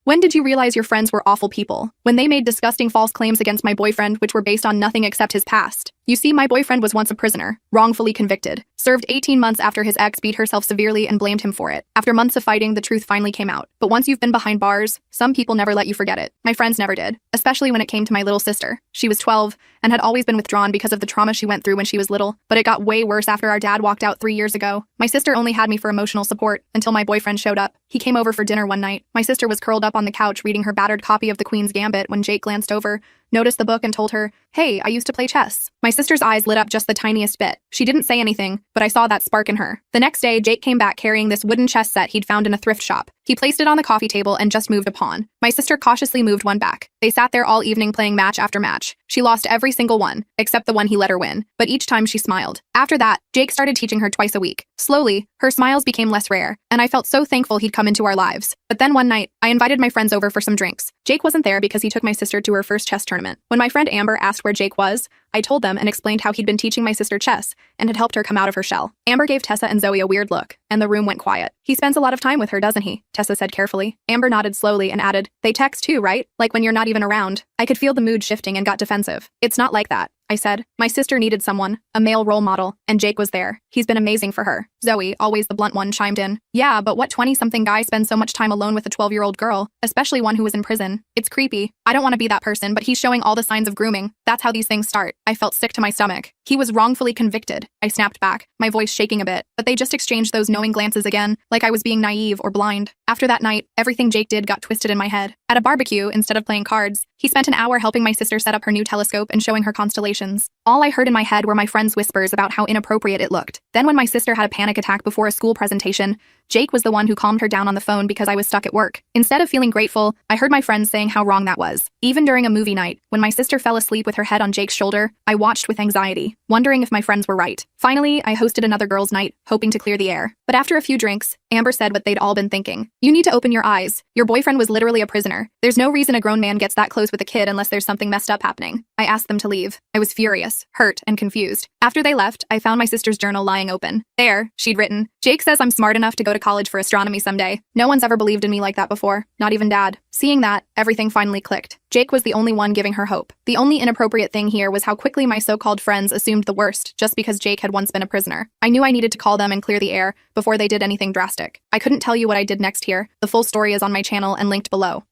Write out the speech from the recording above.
When did you realize your friends were awful people? When they made disgusting false claims against my boyfriend which were based on nothing except his past. You see, my boyfriend was once a prisoner, wrongfully convicted, served 18 months after his ex beat herself severely and blamed him for it. After months of fighting, the truth finally came out. But once you've been behind bars, some people never let you forget it. My friends never did, especially when it came to my little sister. She was 12 and had always been withdrawn because of the trauma she went through when she was little, but it got way worse after our dad walked out 3 years ago. My sister only had me for emotional support until my boyfriend showed up. He came over for dinner one night. My sister was curled up on the couch reading her battered copy of The Queen's Gambit when Jake glanced over, noticed the book and told her, "Hey, I used to play chess." My sister's eyes lit up just the tiniest bit. She didn't say anything, but I saw that spark in her. The next day, Jake came back carrying this wooden chess set he'd found in a thrift shop. He placed it on the coffee table and just moved a pawn. My sister cautiously moved one back. They sat there all evening playing match after match. She lost every single one, except the one he let her win, but each time she smiled. After that, Jake started teaching her twice a week. Slowly, her smiles became less rare, and I felt so thankful he'd come into our lives. But then one night, I invited my friends over for some drinks. Jake wasn't there because he took my sister to her first chess tournament. When my friend Amber asked where Jake was, I told them and explained how he'd been teaching my sister chess and had helped her come out of her shell. Amber gave Tessa and Zoe a weird look, and the room went quiet. "He spends a lot of time with her, doesn't he?" Tessa said carefully. Amber nodded slowly and added, "They text too, right? Like when you're not even around." I could feel the mood shifting and got defensive. "It's not like that," I said. "My sister needed someone, a male role model, and Jake was there. He's been amazing for her." Zoe, always the blunt one, chimed in. "Yeah, but what 20-something guy spends so much time alone with a 12-year-old girl, especially one who was in prison? It's creepy. I don't want to be that person, but he's showing all the signs of grooming. That's how these things start." I felt sick to my stomach. "He was wrongfully convicted," I snapped back, my voice shaking a bit, but they just exchanged those knowing glances again, like I was being naive or blind. After that night, everything Jake did got twisted in my head. At a barbecue, instead of playing cards, he spent an hour helping my sister set up her new telescope and showing her constellations. All I heard in my head were my friends' whispers about how inappropriate it looked. Then when my sister had a panic attack before a school presentation, Jake was the one who calmed her down on the phone because I was stuck at work. Instead of feeling grateful, I heard my friends saying how wrong that was. Even during a movie night, when my sister fell asleep with her head on Jake's shoulder, I watched with anxiety, wondering if my friends were right. Finally, I hosted another girls' night, hoping to clear the air. But after a few drinks, Amber said what they'd all been thinking. "You need to open your eyes. Your boyfriend was literally a prisoner. There's no reason a grown man gets that close with a kid unless there's something messed up happening." I asked them to leave. I was furious, hurt, and confused. After they left, I found my sister's journal lying open. There, she'd written, "Jake says I'm smart enough to go to college for astronomy someday. No one's ever believed in me like that before, not even Dad." Seeing that, everything finally clicked. Jake was the only one giving her hope. The only inappropriate thing here was how quickly my so-called friends assumed the worst just because Jake had once been a prisoner. I knew I needed to call them and clear the air before they did anything drastic. I couldn't tell you what I did next here. The full story is on my channel and linked below.